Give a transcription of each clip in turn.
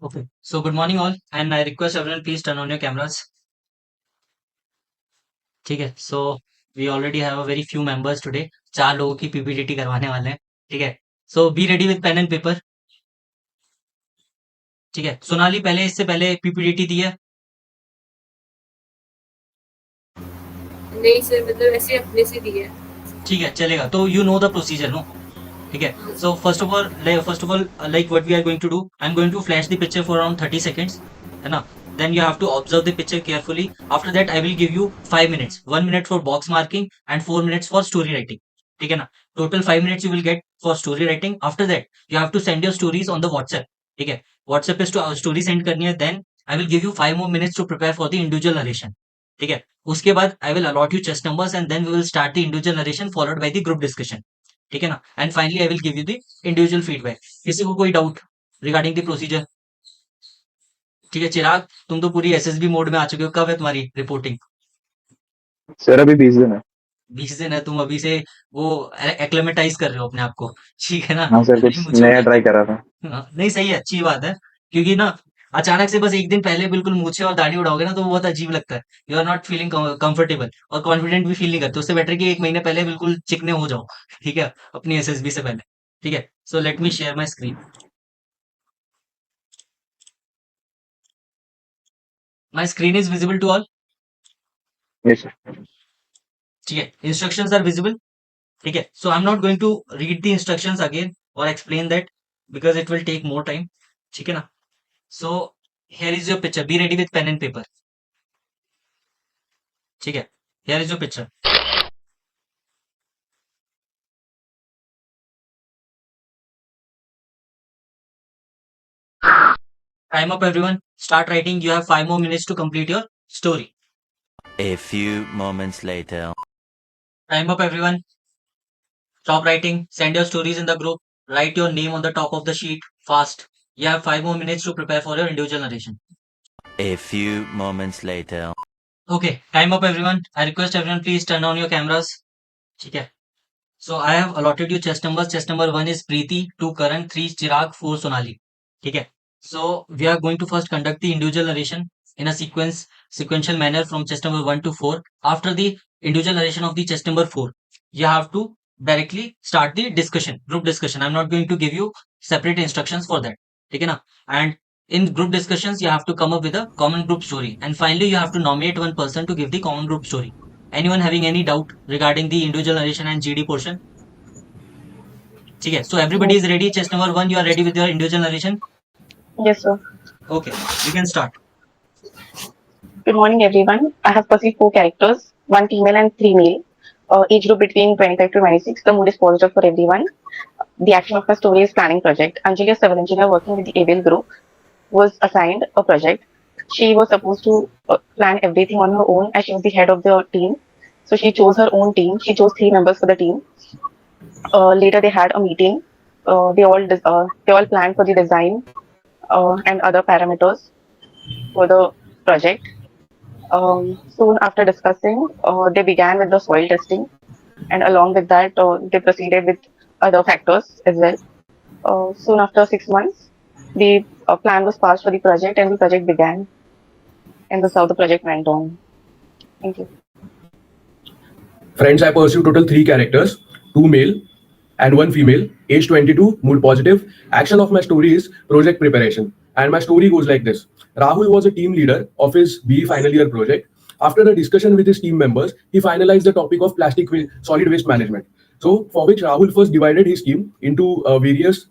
Okay. So good morning all, and I request everyone please turn on your cameras. ठीक है. So we already have a very few members today. 4 लोगों की पीपीटीटी करवाने वाले हैं. ठीक है. So be ready with pen and paper. ठीक है. सोनाली पहले इससे पहले पीपीटीटी दी है. नहीं सर, मतलब ऐसे अपने से दी है. ठीक है, चलेगा. तो you know the procedure, no? ठीक है. So first of all, like what we are going to do, I'm going to flash the picture for around 30 seconds. है ना? Then you have to observe the picture carefully. After that, I will give you 5 minutes. 1 minute for box marking and 4 minutes for story writing. ठीक है ना? Total 5 minutes you will get for story writing. After that, you have to send your stories on the WhatsApp. ठीक है? WhatsApp पे story send करनी है. Then I will give you 5 more minutes to prepare for the individual narration. ठीक है? उसके बाद I will allot you chess numbers and then we will start the individual narration followed by the group discussion. ठीक है ना? And finally I will give you the individual feedback. किसी को कोई डाउट रिगार्डिंग द प्रोसीजर? ठीक है. चिराग, तुम तो पूरी एसएसबी मोड में आ चुके हो. कब है तुम्हारी रिपोर्टिंग? सर अभी 20 दिन है. 20 दिन है. तुम अभी से वो एक्लेमेटाइज कर रहे हो अपने आप को. ठीक है ना? हाँ सर, अभी कुछ मुझे नया ट्राई कर रहा था. नहीं, सही है, अच्छी बात है. क्योंकि ना अचानक से बस एक दिन पहले बिल्कुल मूछें और दाढ़ी उड़ाओगे ना तो वो बहुत अजीब लगता है. You are not feeling comfortable और कॉन्फिडेंट भी फील नहीं करते. उससे बेटर कि एक महीने पहले बिल्कुल चिकने हो जाओ. ठीक है, अपनी एसएसबी से पहले. ठीक है. So let me share my screen. My screen is visible to all. Yes sir. ठीक है. Instructions are visible. ठीक है. So I am not going to read the instructions again और explain that because it will take more time. ठीक है ना? So here is your picture. Be ready with pen and paper. ठीक है. Here is your picture. Time up everyone. Start writing. You have 5 more minutes to complete your story. A few moments later. Time up everyone. Stop writing. Send your stories in the group. Write your name on the top of the sheet. Fast. You have 5 more minutes to prepare for your individual narration. A few moments later. Okay, time up everyone. I request everyone please turn on your cameras. ठीक है. So I have allotted you chest numbers. Chest number 1 is Preeti, 2 Karan, 3 Chirag, 4 Sonali. ठीक है. So we are going to first conduct the individual narration in a sequential manner from chest number 1 to 4. After the individual narration of the chest number 4, you have to directly start the discussion, group discussion. I'm not going to give you separate instructions for that. ठीक है ना? And in group discussions, you have to come up with a common group story. And finally, you have to nominate one person to give the common group story. Anyone having any doubt regarding the individual narration and GD portion? ठीक है. So everybody is ready. Chest number 1, you are ready with your individual narration? Yes, sir. Okay, you can start. Good morning, everyone. I have perceived 4 characters, 1 female and 3 male, age group between 25 to 26. The mood is positive for everyone. The action of my story is planning project. Anjali, a civil engineer working with the ABL group, was assigned a project. She was supposed to plan everything on her own as she was the head of the team. So she chose her own team. She chose 3 members for the team. Later, they had a meeting. They all planned for the design and other parameters for the project. Soon after discussing, they began with the soil testing, and along with that, they proceeded with other factors as well. Soon after 6 months, the plan was passed for the project, and the project began, and that's how the project went on. Thank you. Friends, I pursue total 3 characters, 2 male and 1 female, age 22, mood positive. Action of my story is project preparation. And my story goes like this. Rahul was a team leader of his BE final year project. After a discussion with his team members, he finalized the topic of solid waste management. So, for which Rahul first divided his team into various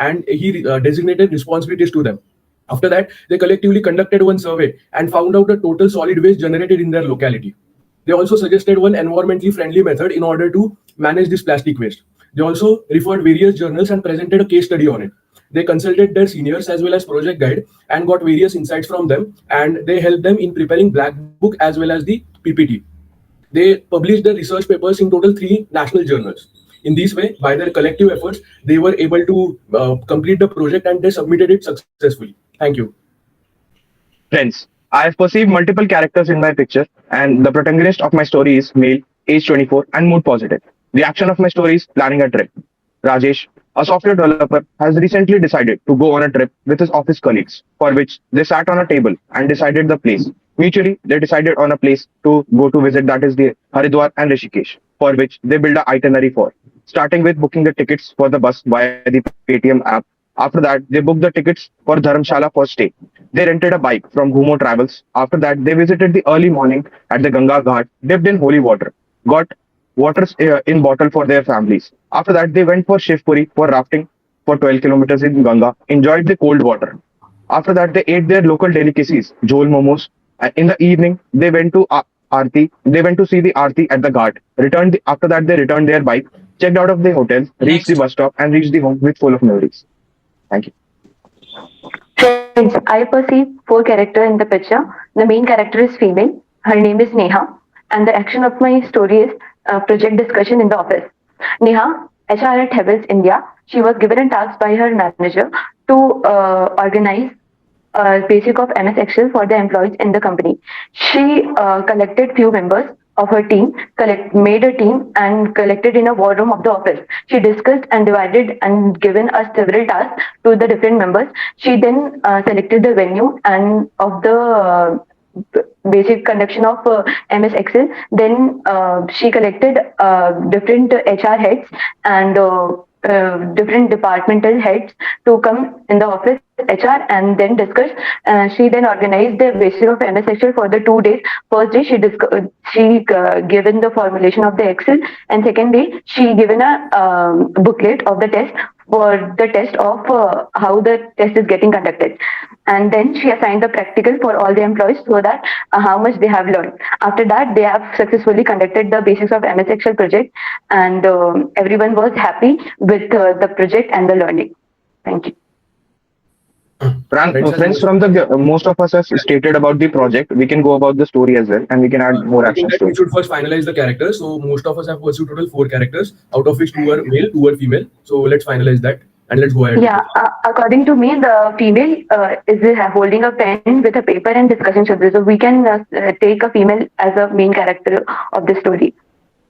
and he designated responsibilities to them. After that, they collectively conducted one survey and found out the total solid waste generated in their locality. They also suggested one environmentally friendly method in order to manage this plastic waste. They also referred various journals and presented a case study on it. They consulted their seniors as well as project guide and got various insights from them, and they helped them in preparing black book as well as the PPT. They published their research papers in total 3 national journals. In this way, by their collective efforts, they were able to complete the project and they submitted it successfully. Thank you. Friends, I have perceived multiple characters in my picture, and the protagonist of my story is male, age 24, and mood positive. The action of my story is planning a trip. Rajesh, A software developer has recently decided to go on a trip with his office colleagues, for which they sat on a table and decided the place. Mutually, they decided on a place to go to visit, that is the Haridwar and Rishikesh, for which they build an itinerary for, starting with booking the tickets for the bus via the Paytm app. After that, they booked the tickets for Dharamshala for stay. They rented a bike from Gumo Travels. After that, they visited the early morning at the Ganga Ghat, dipped in holy water, got water in bottle for their families. After that, they went for Shivpuri for rafting for 12 kilometers in Ganga, enjoyed the cold water. After that, they ate their local delicacies, jhol momos. In the evening, they went to Aarti. They went to see the Aarti at the Ghat. After that, they returned their bike, checked out of the hotel, reached the Next. bus stop, and reached the home with full of memories. Thank you. Friends, I perceive four characters in the picture. The main character is female. Her name is Neha. And the action of my story is project discussion in the office. Neha, HR at Havels, India, she was given a task by her manager to organize basic of MS Excel for the employees in the company. She collected few members of her team, made a team and collected in a war room of the office. She discussed and divided and given us several tasks to the different members. She then selected the venue and of the basic conduction of MS Excel. Then she collected different HR heads and different departmental heads to come in the office HR and then discuss. She then organized the basis of MS Excel for the 2 days. First day she given the formulation of the Excel, and second day she given a booklet of the test for the test of how the test is getting conducted, and then she assigned the practical for all the employees so that how much they have learned. After that, they have successfully conducted the basics of MS Excel project, and everyone was happy with the project and the learning. Thank you. Friends, from the most of us have stated about the project. We can go about the story as well, and we can add more I think actions that to we it. should first finalize the characters. So most of us have pursued total 4 characters, out of which 2 are male, 2 are female. So let's finalize that and let's go ahead. Yeah, according to me, the female is holding a pen with a paper and discussion schedule. So we can take a female as a main character of the story.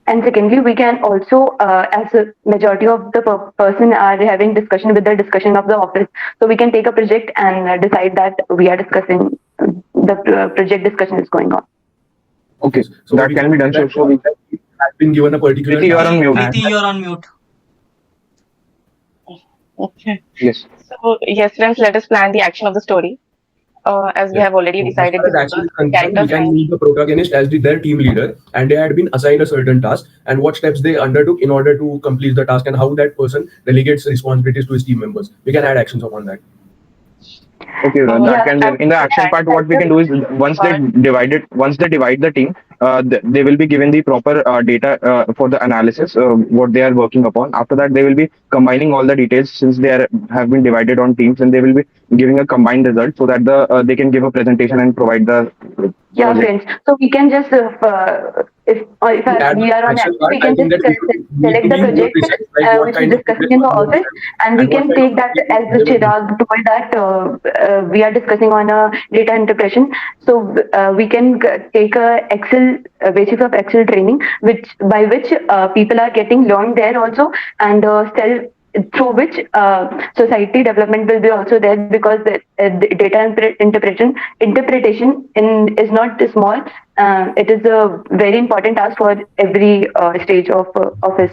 And secondly, we can also, as a majority of the person are having discussion with the discussion of the office, so we can take a project and decide that we are discussing, the project discussion is going on. Okay, So that we can be done. So we have been given a particular Preeti, you are task. on mute. Preeti, you're on mute. Okay. Yes. So yes, friends, let us plan the action of the story. As we have already decided, As far as action is concerned, we characters can and meet the protagonist as their team leader, and they had been assigned a certain task and what steps they undertook in order to complete the task and how that person delegates responsibilities to his team members. We can add actions upon that. Okay, Yeah, that can be in the action part. What we can do is once they divide the team, they will be given the proper data for the analysis, what they are working upon. After that, they will be combining all the details since have been divided on teams, and they will be giving a combined result so that they can give a presentation and provide the Yeah, project. friends. So we can just, if Add we are on action action, part, we I can think just that we should need select to the be more project precise, like what which is kind of discussing in the office, and we and what can kind take of that as the Chirag told that we are discussing on a data interpretation. So we can take a Excel basics of Excel training, which people are getting learned there also, and through which society development will be also there, because the data interpretation is not small. It is a very important task for every stage of office.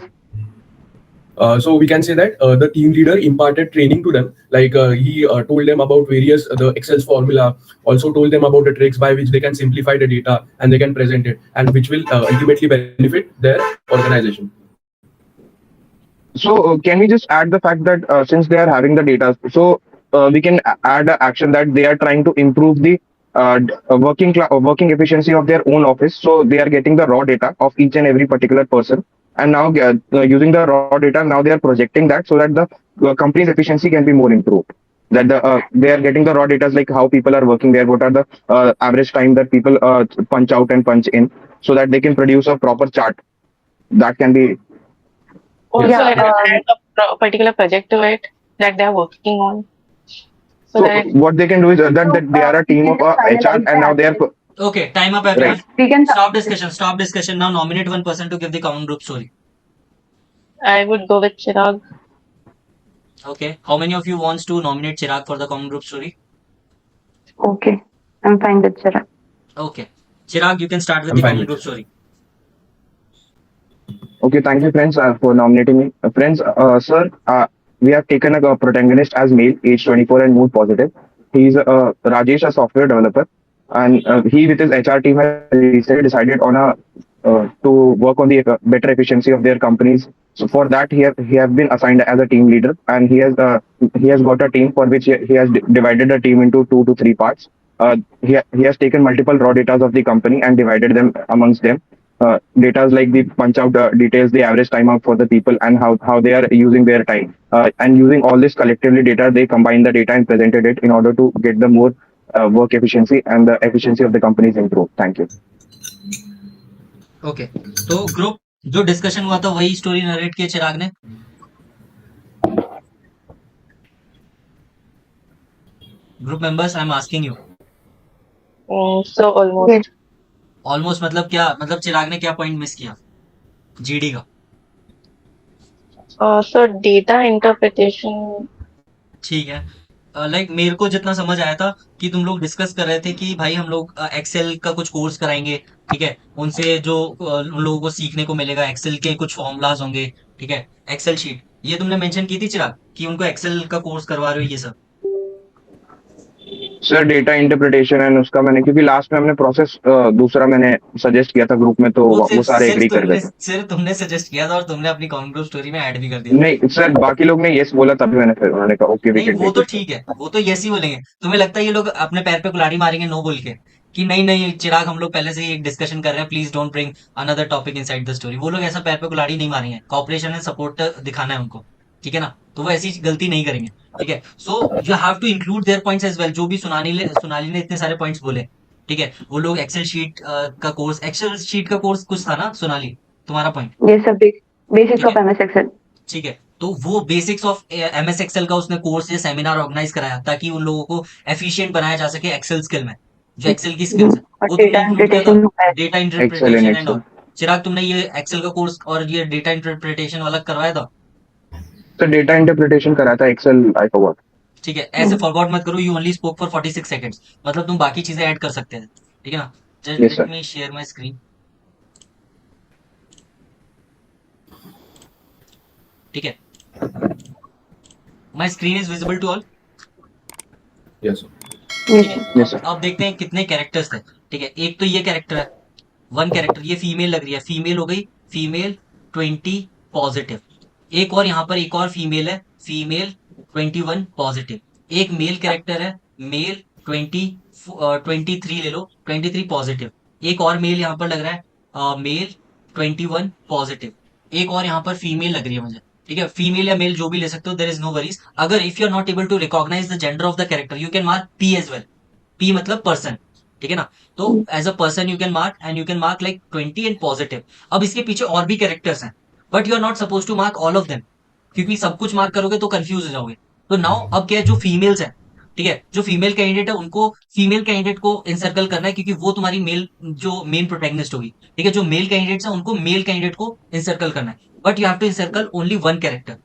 So we can say that the team leader imparted training to them, like he told them about various the Excel's formula, also told them about the tricks by which they can simplify the data and they can present it, and which will ultimately benefit their organization. So can we just add the fact that since they are having the data, so we can add an action that they are trying to improve the working efficiency of their own office. So they are getting the raw data of each and every particular person, and now using the raw data, now they are projecting that so that the company's efficiency can be more improved. That they are getting the raw data like how people are working there, what are the average time that people punch out and punch in, so that they can produce a proper chart. That can be also Yeah, let us add a particular project to it that they are working on. So so that what they can do is that they are a team of HR, and now they are Okay, time up, right. everyone. we can Stop discussion. Stop discussion. Now nominate one person to give the common group story. I would go with Chirag. Okay. How many of you wants to nominate Chirag for the common group story? Okay, I'm fine with Chirag. Okay. Chirag, you can start with I'm the fine common with group it. story. Okay, thank you, friends, for nominating me. Friends, sir, we have taken a protagonist as male, age 24 and mood positive. He's Rajesh, a software developer, and he, with his HR team, has recently decided on to work on the better efficiency of their companies. So for that, he has been assigned as a team leader, and he has got a team for which he has divided the team into 2 to 3 parts. He has taken multiple raw data of the company and divided them amongst them. Data like the punch out details, the average time out for the people, and how they are using their time. And using all this collectively data, they combine the data and presented it in order to get the more work efficiency and the efficiency of the companies improved. Thank you. Okay. तो group जो discussion हुआ था वही story narrate की चिराग ने. Group members, I am asking you. So almost. Almost मतलब क्या, मतलब चिराग ने क्या पॉइंट मिस किया जीडी का? So data interpretation. ठीक है. लाइक मेरे को जितना समझ आया था कि तुम लोग डिस्कस कर रहे थे कि भाई हम लोग एक्सेल का कुछ कोर्स कराएंगे. ठीक है. उनसे जो उन लोगों को सीखने को मिलेगा, एक्सेल के कुछ फॉर्मूलाज होंगे. ठीक है. एक्सेल शीट ये तुमने मेंशन की थी चिराग कि उनको एक्सेल का कोर्स करवा रहे हो ये सब. सर डेटा इंटरप्रिटेशन एंड उसका मैंने, क्योंकि लास्ट में हमने प्रोसेस दूसरा मैंने सजेस्ट किया था ग्रुप में, तो वो वो सिर्फ सारे सिर्फ एग्री कर गए तुमने थे. सिर्फ तुमने सजेस्ट किया था और तुमने अपनी कॉमन ग्रुप स्टोरी में ऐड भी कर दिया. नहीं सर, बाकी लोग ने यस बोला तभी मैंने फिर उन्होंने कहा ओके वी नहीं कैन वो टेक तो इट. ठीक है, वो तो यस ही बोलेंगे. तुम्हें लगता है ये लोग अपने पैर पे कुल्हाड़ी मारेंगे नो बोल के कि नहीं नहीं चिराग हम लोग पहले से ही एक डिस्कशन कर रहे हैं, please don't bring another topic inside the story? वो लोग ऐसा पैर पे कुल्हाड़ी नहीं मारेंगे. कॉपरेशन एंड सपोर्ट दिखाना है उनको. ठीक है ना. तो वो ऐसी गलती नहीं करेंगे. ठीक है. So you have to include their points as well. जो भी सोनाली ने इतने सारे पॉइंट्स बोले. ठीक है. वो लोग एक्सेल शीट का कोर्स, एक्सेल शीट का कोर्स कुछ था ना सोनाली तुम्हारा पॉइंट? Yes, sir. Basics ठीक of है. MS Excel. ठीक है. तो वो बेसिक्स ऑफ एमएस एक्सेल का उसने कोर्स या सेमिनार ऑर्गेनाइज कराया ताकि उन लोगों को एफिशिएंट बनाया जा सके एक्सेल स्किल में. जो एक्सेल की स्किल्स है और वो तुमने data इंक्लूड किया था. interpretation होता है. Data excel in interpretation and excel. All. Chirag तुमने ये एक्सेल का कोर्स और ये डेटा इंटरप्रिटेशन वाला करवाया था? सर डेटा इंटरप्रिटेशन करा था, एक्सेल आई फॉरगॉट. ठीक है. ऐसे फॉरगॉट मत करो. You only spoke for 46 seconds. मतलब तुम बाकी चीजें ऐड कर सकते हैं. ठीक है ना. Just yes let sir. Me share my screen. ठीक है. My screen is visible to all. Yes, sir. ठीक है. Yes, sir. अब देखते हैं कितने कैरेक्टर्स थे. ठीक है. एक तो ये कैरेक्टर है, वन कैरेक्टर. ये फीमेल लग रही है, फीमेल हो गई. Female 20 positive. एक और यहाँ पर एक और फीमेल है, फीमेल 21 पॉजिटिव. एक मेल कैरेक्टर है, मेल 23 ले लो, 23 पॉजिटिव. एक और मेल यहाँ पर लग रहा है, मेल 21 पॉजिटिव. एक और यहाँ पर फीमेल लग रही है मुझे. ठीक है. फीमेल या मेल जो भी ले सकते हो, देयर इज नो वरीज. अगर if you are not able to recognise the gender of the character you can mark P as well. P मतलब पर्सन. ठीक है ना. तो as a person you can mark and you can mark like 20 and positive. अब इसके पीछे और भी कैरेक्टर्स हैं but you are not suppose to mark all of them क्योंकि सब कुछ मार्क करोगे तो कंफ्यूज हो जाओगे. तो नाउ अब क्या है, जो फीमेल्स हैं, ठीक है, जो फीमेल कैंडिडेट है उनको फीमेल कैंडिडेट को इंसर्कल करना है क्योंकि वो तुम्हारी मेल जो मेन प्रोटैगनिस्ट होगी. ठीक है. जो मेल कैंडिडेट्स हैं उनको मेल कैंडिडेट को इंसर्कल करना है but you have to encircle only one character.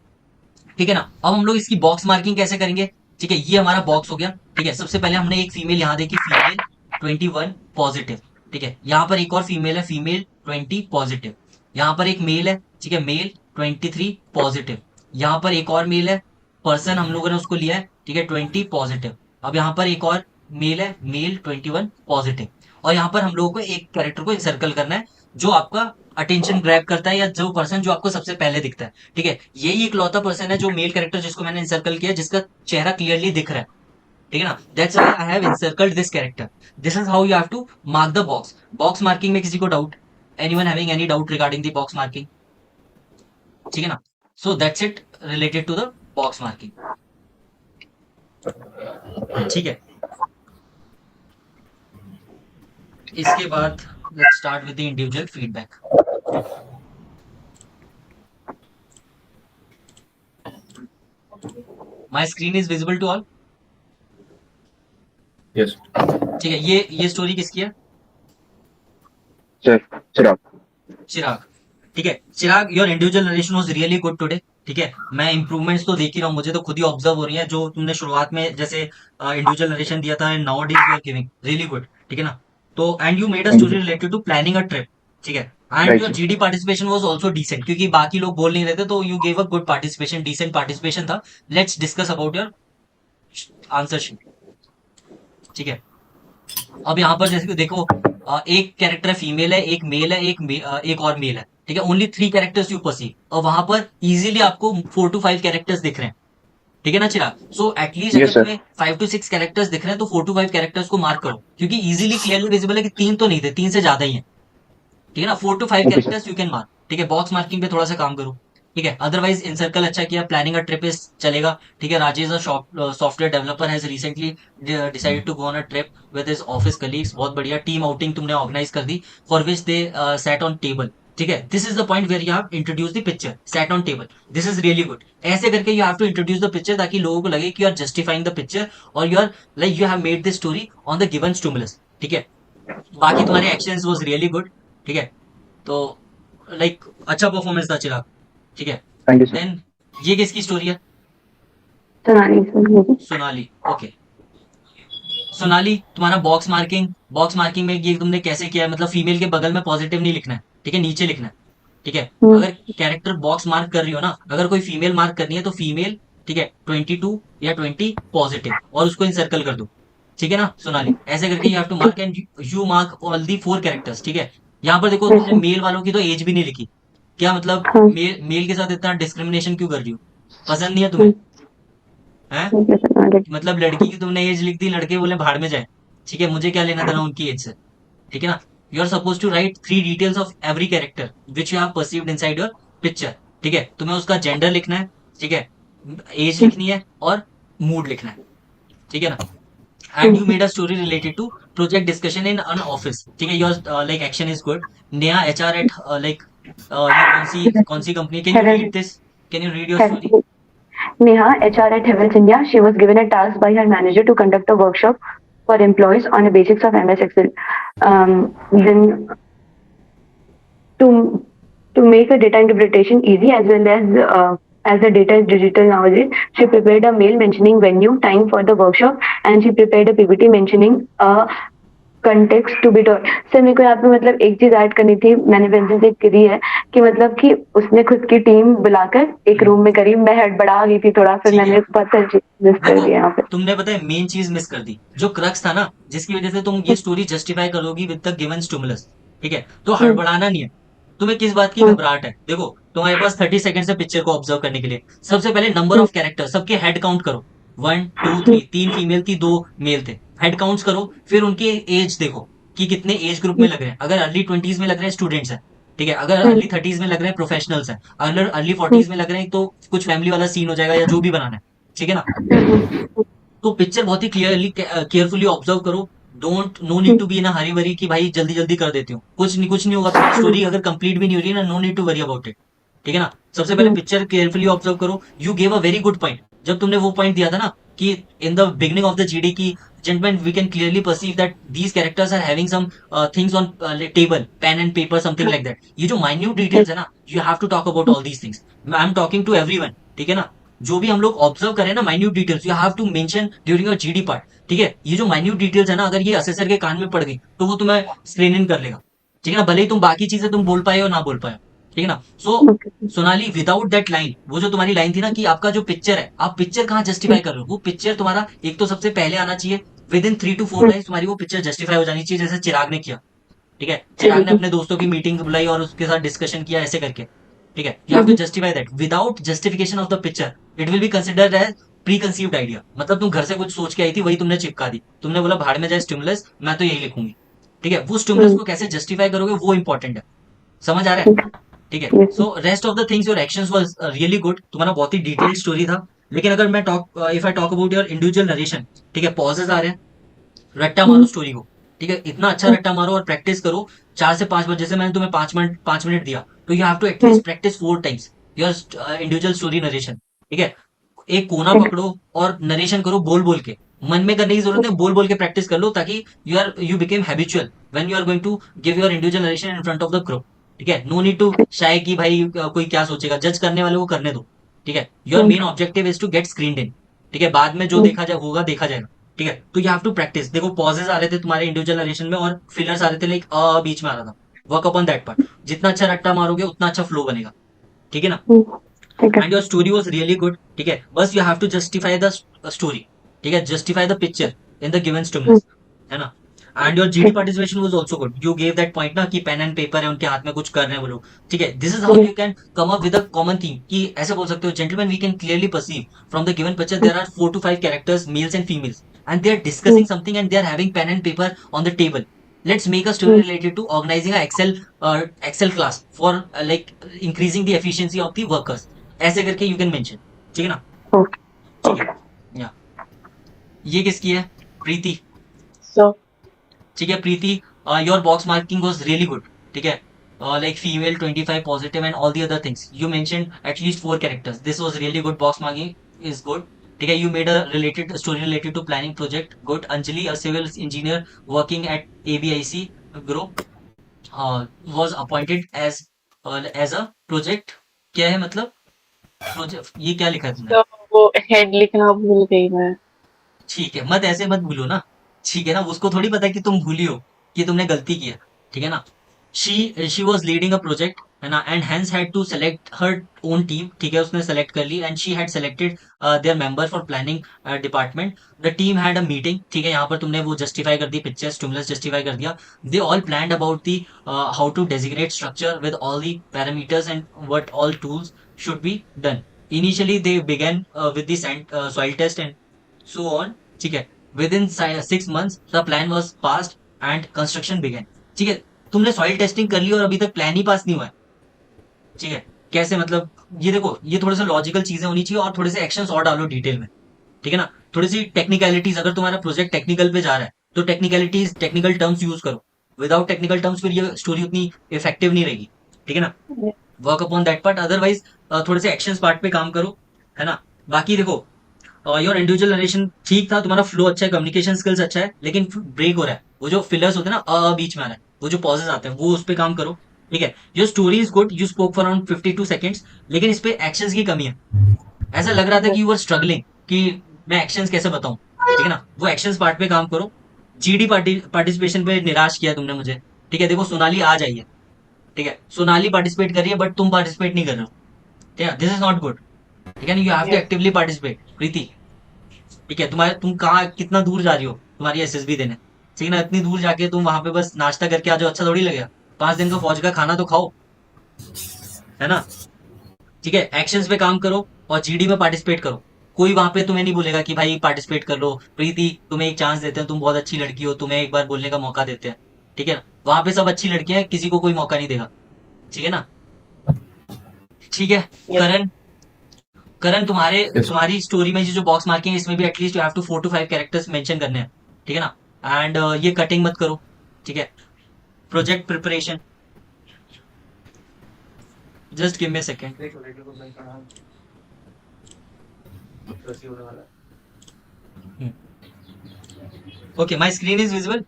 ठीक है ना. अब हम लोग इसकी बॉक्स मार्किंग कैसे करेंगे? ठीक है. ये हमारा बॉक्स हो गया. ठीक है. सबसे पहले हमने एक फीमेल यहाँ देखी, फीमेल 21 पॉजिटिव. ठीक है. यहाँ पर एक और फीमेल है, फीमेल 20 पॉजिटिव. यहाँ पर एक मेल है, ठीक है, मेल 23 पॉजिटिव. यहाँ पर एक और मेल है, पर्सन हम लोगों ने उसको लिया है, ठीक है, 20 पॉजिटिव. अब यहाँ पर एक और मेल है, मेल 21 पॉजिटिव. और यहाँ पर हम लोगों को एक कैरेक्टर को इंसर्कल करना है जो आपका अटेंशन ग्रैब करता है या जो पर्सन जो आपको सबसे पहले दिखता है. ठीक है. यही एक लौता पर्सन है जो मेल कैरेक्टर जिसको मैंने इंसर्कल किया जिसका चेहरा क्लियरली दिख रहा है. ठीक है ना. That's why I have encircled this character. This is how you have to mark the box. Box marking में किसी को doubt? Anyone having any doubt regarding the box marking? ठीक है ना. So that's it related to the box marking. ठीक है. इसके बाद let's start with the individual feedback. My screen is visible to all. Yes. ठीक है. ये स्टोरी किसकी है? सर चिराग. चिराग. ठीक है. Chirag, your individual narration was really good today. ठीक है, मैं इंप्रूवमेंट्स तो देख ही रहा हूँ, मुझे तो खुद ही ऑब्जर्व हो रही है, जो तुमने शुरुआत में जैसे इंडिविजुअल नरेशन दिया था, nowadays you are giving really good, ठीक है ना। तो and you made a Thank you, story sir. Related to planning a trip, ठीक है, and Right, your sir. GD participation was also decent, क्योंकि बाकी लोग बोल नहीं रहे थे, तो you gave a good participation, decent participation था। Let's discuss about your answer sheet, ठीक है। अब यहाँ पर जैसे कि देखो, एक कैरेक्टर है फीमेल है, एक मेल है, एक और मेल है, ठीक है, ओनली 3 कैरेक्टर्स यू परसीव, और वहां पर इजीली आपको 4 to 5 कैरेक्टर्स दिख रहे हैं, ठीक है ना चिराग। सो एटलीस्ट अगर Yes, sir. तुम्हें 5 to 6 कैरेक्टर्स दिख रहे हैं तो 4 to 5 कैरेक्टर्स को मार्क करो, क्योंकि इजीली क्लियरली विजिबल है कि 3 तो नहीं थे, 3 से ज्यादा ही है, ठीक है ना। 4 to 5 Okay, sir. Characters you can mark, ठीक है। बॉक्स मार्किंग पे थोड़ा सा काम करो, ठीक है। अदरवाइज इन सर्कल अच्छा किया, प्लानिंग अ ट्रिप इज चलेगा, ठीक है। Rajesh software developer has recently decided to go on a trip with his office colleagues, बहुत बढ़िया टीम आउटिंग तुमने ऑर्गेनाइज कर दी, for which they set on table, ठीक है। This is the point where you have introduce the picture, set on table, this is really good. ऐसे करके you have to introduce the picture, ताकि लोगों को लगे कि you are justifying the picture, और you are like you have made the story on the given stimulus, ठीक है। बाकी तुम्हारे एक्शंस वाज रियली गुड, ठीक है। तो लाइक अच्छा परफॉर्मेंस था चिराग, ठीक है। Thank you, sir. देन ये किसकी स्टोरी है? Sonali, sir. Sonali, okay. Sonali, तुम्हारा बॉक्स मार्किंग में ये तुमने कैसे किया है? मतलब फीमेल के बगल में पॉजिटिव नहीं लिखना है, ठीक है, नीचे लिखना है, ठीक है। अगर कैरेक्टर बॉक्स मार्क कर रही हो ना, अगर कोई फीमेल मार्क करनी है तो फीमेल, ठीक है, 22 या 20 पॉजिटिव, और उसको इंसर्कल कर दो, ठीक है ना सोनाली। ऐसे करके you have to mark, and you mark all the 4 characters, ठीक है। यहाँ पर देखो, Yes, तुमने sir. मेल वालों की तो एज भी नहीं लिखी, क्या मतलब हाँ, मेल के साथ इतना डिस्क्रिमिनेशन क्यों कर रही हो? पसंद नहीं है तुम्हें? हैं? ठीक है सर, आगे. मतलब लड़की की तुमने एज लिख दी, लड़के बोले भाड़ में जाए, ठीक है, मुझे क्या लेना देना उनकी एज से, ठीक है ना। You are suppose to write 3 details of every character which you have perceived inside your picture, ठीक है। तुम्हें उसका जेंडर लिखना है, ठीक है, एज लिखनी है, और मूड लिखना है, ठीक है ना। And you made a story related to project discussion in an office, ठीक है। Your like action is good. Neha HR at like ये कौन सी company? Can you Heaven, read this? Can you read your story? Heaven. Neha, HR at Heavens India, she was given a task by her manager to conduct a workshop for employees on the basics of MS Excel. Then to to make a data interpretation easy as the data is digital nowadays, she prepared a mail mentioning venue, time for the workshop, and she prepared a PPT mentioning a context to be taught. Sir मेरे को यहाँ पे मतलब एक चीज add करनी थी, मैंने व्यंजन से करी है कि मतलब कि उसने खुद की टीम बुलाकर एक रूम में करी, मैं हड़बड़ा गई थी थोड़ा, फिर ठीक है। मैंने पता मिस कर देखो, दिया यहाँ पे. तुमने पता है मेन चीज मिस कर दी, जो क्रक्स था ना, जिसकी वजह से तुम ये स्टोरी जस्टिफाई करोगी विद द गिवन स्टिमुलस, ठीक है। तो हड़बड़ाना नहीं है। तुम्हें किस बात की घबराहट है? देखो, तुम्हारे पास 30 सेकंड से पिक्चर को ऑब्जर्व करने के लिए। सबसे पहले नंबर ऑफ कैरेक्टर, सबके हेड काउंट करो, 1 2 3, 3 फीमेल थी, 2 मेल थे, हेड काउंट्स करो। फिर उनकी एज देखो कि कितने एज ग्रुप में लग रहे हैं। अगर अर्ली 20s में लग रहे हैं, स्टूडेंट्स हैं, ठीक है। अगर अर्ली 30s में लग रहे हैं, प्रोफेशनल्स हैं। अगर अर्ली 40s में लग रहे हैं, तो कुछ फैमिली वाला सीन हो जाएगा, या जो भी बनाना है, ठीक है ना। तो पिक्चर बहुत ही क्लियरली केयरफुली ऑब्जर्व करो। Don't, no need to be in a hurry worry कि भाई जल्दी जल्दी कर देती हूँ, कुछ नहीं होगा। तुम्हारी स्टोरी अगर कंप्लीट भी नहीं हो रही ना, no need to worry about it, ठीक है ना। सबसे पहले पिक्चर केयरफुली ऑब्जर्व करो। You gave a very good point, जब तुमने वो पॉइंट दिया था ना कि in the beginning of the GD की, gentlemen, we can clearly perceive that these characters are having some things on table, pen and paper, something like that. ये जो minute details है ना, you have to talk about all these things. I am talking to everyone, ठीक है ना। जो भी हम लोग ऑब्जर्व करें ना, minute details you have to mention during your GD part, ठीक है। ये जो माइन्यूट डिटेल्स है ना, अगर ये असेसर के कान में पड़ गई तो वो तुम्हें स्क्रीन इन कर लेगा, ठीक है ना। भले ही तुम बाकी चीजें तुम बोल पाए हो ना बोल पाए हो, ठीक है ना। सो सोनाली, विदाउट दैट लाइन, वो जो तुम्हारी लाइन थी ना कि आपका जो पिक्चर है, आप पिक्चर कहाँ जस्टिफाई कर रहे हो? वो पिक्चर तुम्हारा एक तो सबसे पहले आना चाहिए, विद इन 3 to 4 लाइन्स तुम्हारी वो पिक्चर जस्टिफाई हो जानी चाहिए, जैसे चिराग ने किया, ठीक है। चिराग ने अपने दोस्तों की मीटिंग बुलाई और उसके साथ डिस्कशन किया, ऐसे करके, ठीक है। You have to justify that. Without justification of the picture, it will be considered as preconceived idea. मतलब तुम घर से कुछ सोच के आई थी, वही तुमने चिपका दी। तुमने बोला भाड़ में जाए स्टिमुलस, मैं तो यही लिखूंगी, ठीक है। वो स्टिमुलस को कैसे जस्टिफाई करोगे, वो इंपॉर्टेंट है। समझ आ रहा है? ठीक है। So rest of the things, your actions was really good. तुम्हारा बहुत ही डिटेल्ड स्टोरी था। लेकिन अगर मैं if I talk about your individual narration, ठीक है, पॉजेस आ रहे हैं, रट्टा मारो स्टोरी को, ठीक है। इतना अच्छा रट्टा मारो और प्रैक्टिस करो 4 से 5 बार। जैसे मैंने तुम्हें 5 मिनट दिया, तो you have to at least practice 4 times your individual story narration, ठीक है। एक कोना पकड़ो और नरेशन करो बोल बोल के। मन में करने की जरूरत है, बोल बोल के प्रैक्टिस कर लो, ताकि you became habitual when you are going to give your individual narration in front of the group, ठीक है। नो नीड टू शाय कि भाई कोई क्या सोचेगा, जज करने वाले को करने दो, ठीक है। ठीक है, your hmm. Main objective is to get screen in, ठीक है, बाद में जो देखा जाए होगा देखा जाएगा, ठीक है, तो यू हैव टू प्रैक्टिस। देखो पॉजेस आ रहे थे तुम्हारे इंडिविजुअल नरेशन में और फिलर्स आ रहे थे, लाइक बीच में आ रहा था, वर्क अपॉन दैट पार्ट, जितना अच्छा रट्टा मारोगे उतना अच्छा फ्लो बनेगा, ठीक है ना, ठीक है। And your story was really good, ठीक है, बस you have to justify the story, ठीक है, justify the picture in the given stimulus, है ना, एंड योर जीडी ठीक। Participation was also good, you gave that point ना कि पेन एंड पेपर है उनके हाथ में, कुछ कर रहे हैं वो लोग, ठीक है, this is how you can come up with a common theme, कि ऐसे बोल सकते हो, gentleman we can clearly perceive from the given picture there are 4 to 5 characters, males and females, and they are discussing something and they are having pen and paper on the table. Let's make a story related to organizing a Excel class for like increasing the efficiency of the workers. ऐसे करके you can mention, ठीक है ना, okay. ठीक है, या ये किसकी है, प्रीति, So, ठीक है, Preeti, your box marking was really good, ठीक है, like female 25 positive and all the other things, you mentioned at least 4 characters, this was really good, box marking is good, ठीक है, you made a related story related to planning project, good, Anjali a civil engineer working at ABIC group was appointed as a project, क्या है मतलब project, ये क्या लिखा है तुमने, so वो हेड लिखना भूल गई मैं। ठीक है, मत ऐसे मत भूलो ना, ठीक है ना, उसको थोड़ी पता है कि तुम भूली हो, कि तुमने गलती की है, ठीक है ना, she was leading a project, है ना, and hence had to select her own team, ठीक है, उसने सेलेक्ट कर ली, and she had selected their member for planning department, the team had a meeting, ठीक है, यहाँ पर तुमने वो जस्टिफाई कर दी, पिक्चर स्टिमुलस जस्टिफाई कर दिया, they all planned about the how to designate structure with all the parameters and what all tools should be done, initially they began with the soil test and so on, ठीक है, within 6 months the plan was passed and construction began, ठीक है, तुमने soil testing कर ली और अभी तक plan ही पास नहीं हुआ है, ठीक है, कैसे मतलब, ये देखो, ये थोड़े से लॉजिकल चीजें होनी चाहिए और थोड़े से एक्शंस और डालो डिटेल में, ठीक है ना, थोड़ी सी टेक्निकलिटीज, अगर तुम्हारा प्रोजेक्ट टेक्निकल पे जा रहा है तो टेक्निकलिटीज, टेक्निकल टर्म्स यूज करो, विदाउट टेक्निकल टर्म्स फिर ये स्टोरी उतनी इफेक्टिव नहीं रहेगी, ठीक है ना, work upon that part, otherwise थोड़े से एक्शंस पार्ट पे काम करो, है ना, बाकी देखो, योर इंडिविजुअल नरेशन ठीक था, तुम्हारा फ्लो अच्छा है, कम्युनिकेशन स्किल्स अच्छा है, लेकिन ब्रेक हो रहा है, वो जो फिलर्स होते हैं ना, बीच में आ रहा है, वो जो पॉजेस आते हैं वो उस पर काम करो, ठीक है, your story is good, you spoke for around 52 seconds, लेकिन इस पे एक्शंस की कमी है, ऐसा लग रहा था कि यू वर स्ट्रगलिंग कि मैं एक्शंस कैसे बताऊं, ठीक है ना, वो एक्शंस पार्ट पे काम करो, जीडी पार्टिसिपेशन पे निराश किया तुमने मुझे, ठीक है, देखो सोनाली आ जाइए, ठीक है, सोनाली पार्टिसिपेट कर रही है बट तुम पार्टिसिपेट नहीं कर रहे हो, ठीक है, दिस इज नॉट गुड, ठीक है, you have to actively participate, Preeti, ठीक है, तुम्हारे तुम कहाँ कितना दूर जा रही हो तुम्हारी SSB देने, ठीक है ना, इतनी दूर जाके तुम वहां पे बस नाश्ता करके आ जाओ, अच्छा थोड़ी लगेगा, 5 दिन का फौज का खाना तो खाओ, है ना, ठीक है, एक्शंस पे काम करो और GD में पार्टिसिपेट करो, कोई वहां पे तुम्हें नहीं बोलेगा कि भाई पार्टिसिपेट कर लो, प्रीति तुम्हें एक चांस देते हैं, तुम बहुत अच्छी लड़की हो, तुम्हें एक बार बोलने का मौका देते हैं, ठीक है ना, वहां पे सब अच्छी लड़कियां हैं, किसी को कोई मौका नहीं देगा, ठीक है ना, ठीक है, करण, करण तुम्हारे Yes. तुम्हारी स्टोरी में ये जो बॉक्स मार्किंग है इसमें भी at least you have to 4 to 5 characters mention करने हैं, ठीक है ना, एंड ये कटिंग मत करो, ठीक है, project preparation, just give me a second, okay, my screen is visible,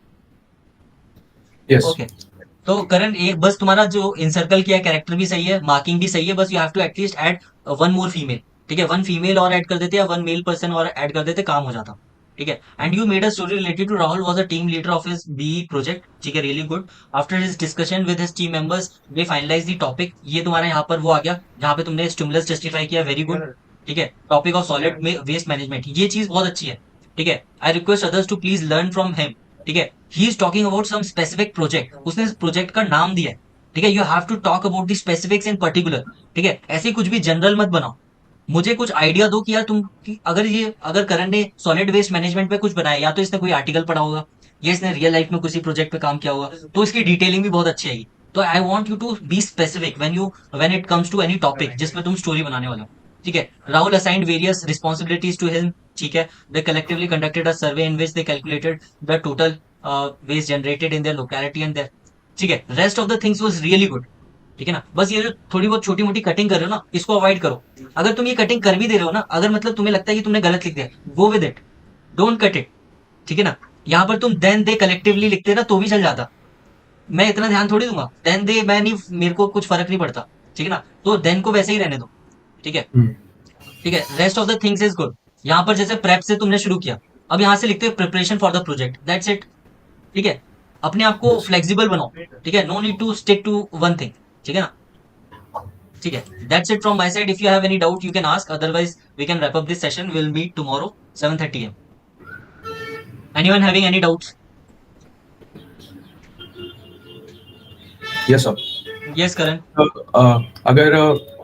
Yes. Okay, तो करण एक बस तुम्हारा जो इंसर्कल किया कैरेक्टर भी सही है, मार्किंग भी सही है, बस you have to at least add 1 more female, ठीक है, 1 फीमेल और ऐड कर देते या 1 मेल पर्सन और ऐड कर देते, काम हो जाता, ठीक है, and you made a story related to Rahul was a team leader of his B project, ठीक है, really good, after his discussion with his team members they finalise the topic, ये तुम्हारा यहाँ पर वो आ गया जहाँ पे तुमने स्टिमुलस जस्टिफाई किया, वेरी गुड, ठीक है, topic of solid waste management, ये चीज बहुत अच्छी है, ठीक है, I request others to please learn from him, ठीक है, he is talking about some specific project, उसने प्रोजेक्ट का नाम दिया है, ठीक है, you have to talk about the specifics in particular, ठीक है, ऐसे कुछ भी जनरल मत बनाओ, मुझे कुछ आइडिया दो कि यार तुम कि अगर करण ने सॉलिड वेस्ट मैनेजमेंट पे कुछ बनाया, या तो इसने कोई आर्टिकल पढ़ा होगा या इसने रियल लाइफ में किसी प्रोजेक्ट पे काम किया होगा, तो इसकी डिटेलिंग भी बहुत अच्छी आएगी, तो I want you to be specific when it comes to any topic जिसमें तुम स्टोरी बनाने वाले हो, ठीक है, Rahul assigned various responsibilities to him, ठीक है, they collectively conducted a survey in which they calculated the total waste generated in their locality and their, ठीक है, rest of the things was really good, ठीक है ना, बस ये जो थोड़ी बहुत छोटी मोटी कटिंग कर रहे हो ना, इसको अवॉइड करो, अगर तुम ये कटिंग कर भी दे रहे हो ना, अगर मतलब तुम्हें लगता है कि तुमने गलत लिख दिया, go with it, don't cut it, ठीक है ना, यहाँ पर तुम देन दे कलेक्टिवली लिखते ना तो भी चल जाता, मैं इतना ध्यान थोड़ी दूंगा, देन दे मैं नहीं, मेरे को कुछ फर्क नहीं पड़ता, ठीक है ना, तो देन को वैसे ही रहने दो, ठीक है, Hmm. ठीक है, rest of the things is good. यहाँ पर जैसे प्रेप से तुमने शुरू किया, अब यहाँ से लिखते हैं preparation for the project, that's it. ठीक है, अपने आप को फ्लेक्सिबल बनाओ, ठीक है, no need to stick to one thing, ठीक है ना। ठीक है, that's it from my side. If you have any doubt you can ask, otherwise we can wrap up this session. Will meet tomorrow 7:30 am. Anyone having any doubts? Yes, sir. Yes Karan. अगर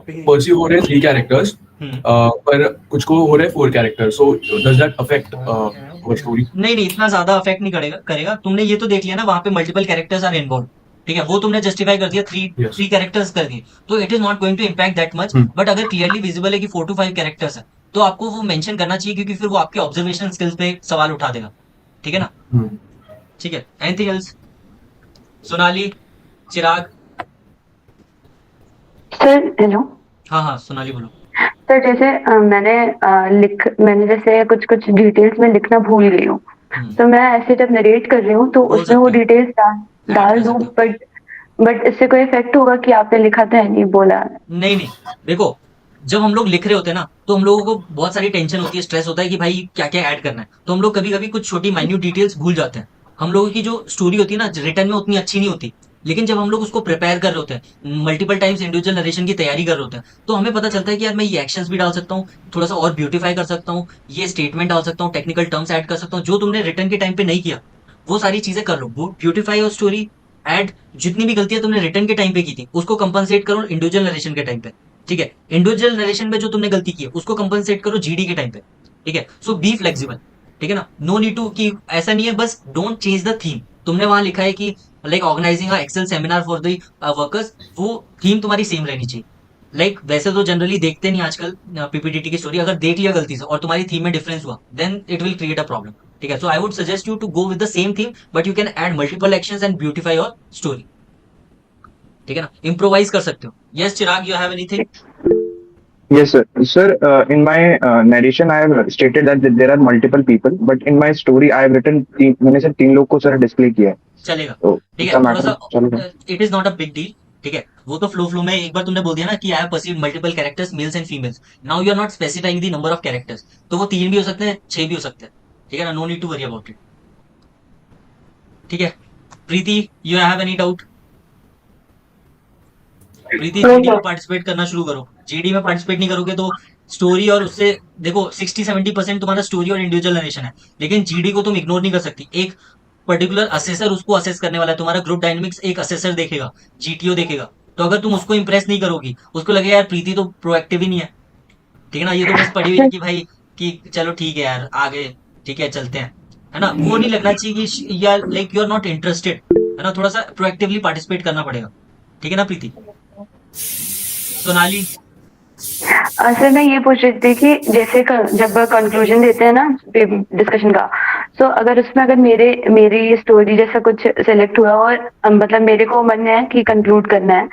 pursue हो रहे 3 characters पर कुछ को हो रहे 4 characters, so does that affect our story? नहीं नहीं, इतना ज्यादा अफेक्ट नहीं करेगा। तुमने ये तो देख लिया ना, वहां पे मल्टीपल कैरेक्टर्स आर इन्वॉल्व, ठीक है, वो तुमने जस्टिफाई कर दिया, Yes. थ्री कैरेक्टर्स कर दिए, तो it is not going to impact that much. But अगर क्लियरली विजिबल है कि 4 to 5 कैरेक्टर्स है, तो आपको वो मेंशन करना चाहिए, क्योंकि फिर वो आपके ऑब्जर्वेशन स्किल्स पे सवाल उठा देगा, ठीक है ना। ठीक है, एनीथिंग एल्स? सोनाली, चिराग? सर हेलो हाँ हाँ, सोनाली बोलो। सर, जैसे मैंने जैसे कुछ कुछ डिटेल्स में लिखना भूल गई हूँ, तो मैं ऐसे जब नरेट कर रही हूँ तो बोल उसमें वो सकते हो। डिटेल्स डाल कर दूँ, सकते बट इससे कोई इफेक्ट होगा कि आपने लिखा था नहीं बोला? नहीं नहीं, देखो, जब हम लोग लिख रहे होते हैं ना, तो हम लोगों को बहुत सारी टेंशन होती है, स्ट्रेस होता है कि भाई क्या क्या ऐड करना है, तो हम लोग कभी कभी कुछ छोटी माइन्यूट डिटेल्स भूल जाते हैं। हम लोगों की जो स्टोरी होती है ना, रिटर्न में उतनी अच्छी नहीं होती, लेकिन जब हम लोग उसको प्रिपेयर कर रहे होते हैं, मल्टीपल टाइम्स इंडिविजुअल नरेशन की तैयारी कर रहे होते हैं, तो हमें पता चलता है कि यार मैं ये एक्शंस भी डाल सकता हूँ, थोड़ा सा और ब्यूटीफाई कर सकता हूँ, ये स्टेटमेंट डाल सकता हूँ, टेक्निकल टर्म्स ऐड कर सकता हूँ, जो तुमने रिटर्न के टाइम पे नहीं किया, वो सारी चीजें कर लो। ब्यूटीफाई और स्टोरी ऐड, जितनी भी गलतियां तुमने रिटर्न के टाइम पे की थी उसको कंपनसेट करो इंडिविजुअल नरेशन के टाइम पे, ठीक है। इंडिविजुअल नरेशन में जो तुमने गलती की है उसको कंपनसेट करो जीडी के टाइम पे, ठीक है। सो बी फ्लेक्सिबल, ठीक है ना। नो नीड टू कि ऐसा नहीं है, बस डोंट चेंज द थीम। तुमने वहां लिखा है कि like organising excel seminar for the workers, वो थीम तुम्हारी सेम रहनी चाहिए। लाइक वैसे तो जनरली देखते नहीं आजकल पीपीटीटी की स्टोरी, अगर देख लिया गलती से और तुम्हारी थीम में डिफरेंस हुआ, then it will create a problem, ठीक है। So I would suggest you to go with the same theme, but you can add multiple actions and beautify your story, ठीक है ना। इम्प्रोवाइज कर सकते हो। Yes Chirag, you have anything? Yes, sir. Sir, in my narration, I have stated that there are multiple people, but in my story, I have written मैंने सिर्फ 3 लोग को सर डिस्प्ले किया है, चलेगा, तो ठीक इसका है, थोड़ा मैटर सा चलेगा। It is not a big deal, ठीक है। वो तो फ्लो में एक बार तुमने बोल दिया ना कि I have perceived multiple characters males and females, now you are not specifying the number of characters, तो वो 3 भी हो सकते हैं, 6 भी हो सकते हैं, ठीक है ना। No need to worry about it, ठीक है। Preeti, you have any doubt? Preeti, No, GD में sir. पार्टिसिपेट करना शुरू करो। जीडी में पार्टिसिपेट नहीं करोगे तो स्टोरी और उससे देखो 60-70% तुम्हारा स्टोरी और इंडिविजुअल नरेशन है, लेकिन जीडी को तुम इग्नोर नहीं कर सकती। एक पर्टिकुलर असेसर उसको असेस करने वाला है, तुम्हारा ग्रुप डायनेमिक्स एक असेसर देखेगा, जीटीओ देखेगा, तो अगर तुम उसको इंप्रेस नहीं करोगी, उसको लगेगा यार प्रीति तो प्रोएक्टिव ही नहीं है, ठीक है ना, ये तो बस पड़ी हुई है कि भाई कि चलो ठीक है यार आगे, ठीक है चलते हैं, है ना। वो नहीं लगना चाहिए कि यार like you are not interested, है ना। थोड़ा सा प्रोएक्टिवली पार्टिसिपेट करना पड़ेगा, ठीक है ना प्रीति। सोनाली? सर, मैं ये पूछ रही थी कि जैसे जब कंक्लूजन देते हैं ना डिस्कशन का, तो अगर मेरी स्टोरी जैसा कुछ सेलेक्ट हुआ और मतलब मेरे को मन है कि कंक्लूड करना है,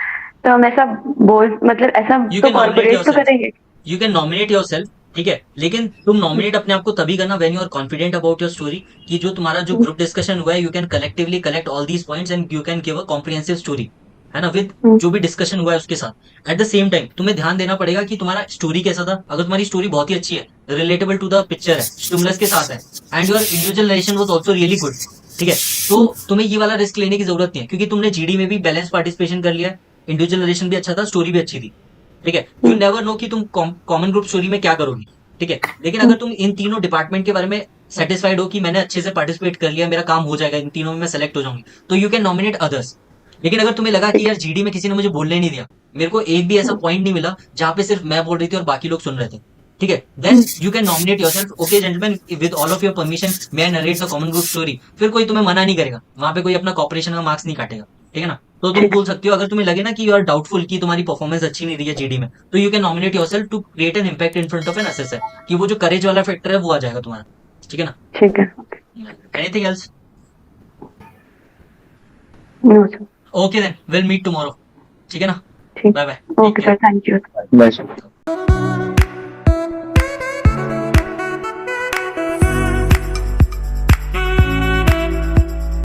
तो हम ऐसा मतलब ऐसा You तो can nominate कॉर्पोरेट तो yourself. करेंगे? You can nominate your self, ठीक है, लेकिन तुम नॉमिनेट अपने आप को तभी करना when you are confident about your story, कि जो तुम्हारा जो ग्रुप डिस्कशन हुआ है you can collectively collect all these points and you can give a comprehensive story, है ना, विद जो भी डिस्कशन हुआ है उसके साथ। एट द सेम टाइम तुम्हें ध्यान देना पड़ेगा कि तुम्हारा स्टोरी कैसा था। अगर तुम्हारी स्टोरी बहुत ही अच्छी है, रिलेटेबल टू द पिक्चर है, स्टिमुलस के साथ है, and your individual narration was also really good, ठीक है, तो तुम्हें ये वाला रिस्क लेने की जरूरत नहीं है, क्योंकि तुमने जीडी में भी बैलेंस पार्टिसिपेशन कर लिया है, इंडिविजुअल नरेशन भी अच्छा था, स्टोरी भी अच्छी थी, ठीक है। यू नेवर नो कि तुम कॉमन ग्रुप स्टोरी में क्या करोगी, ठीक है। लेकिन अगर तुम इन तीनों डिपार्टमेंट के बारे में सेटिस्फाइड हो कि मैंने अच्छे से पार्टिसिपेट कर लिया, मेरा काम हो जाएगा, इन तीनों में मैं सेलेक्ट हो जाऊंगी, तो यू कैन नॉमिनेट अदर्स। लेकिन अगर तुम्हें लगा कि यार जीडी में किसी ने मुझे बोलने नहीं दिया, मेरे को एक भी ऐसा पॉइंट नहीं मिला जहां पे सिर्फ मैं बोल रही थी और बाकी लोग सुन रहे थे, ठीक है, then you can nominate yourself. Okay gentleman, with all of your permission may I narrate the common group story. फिर कोई तुम्हें मना नहीं करेगा, वहां पे कोई अपना कॉपरेशन का मार्क्स नहीं काटेगा, ठीक है ना। तो तुम बोल सकती हो, अगर तुम्हें लगे ना कि यू आर डाउटफुल कि तुम्हारी परफॉर्मेंस अच्छी नहीं रही है जीडी में, तो you can nominate yourself to create an impact in front of an assessor, कि वो जो करेज वाला फैक्टर है वो आ जाएगा तुम्हारा, ठीक है ना। ठीक है। Anything else? No sir. Okay then will meet tomorrow, ठीक है ना। ठीक। Bye bye, okay sir, thank you. Bye sir.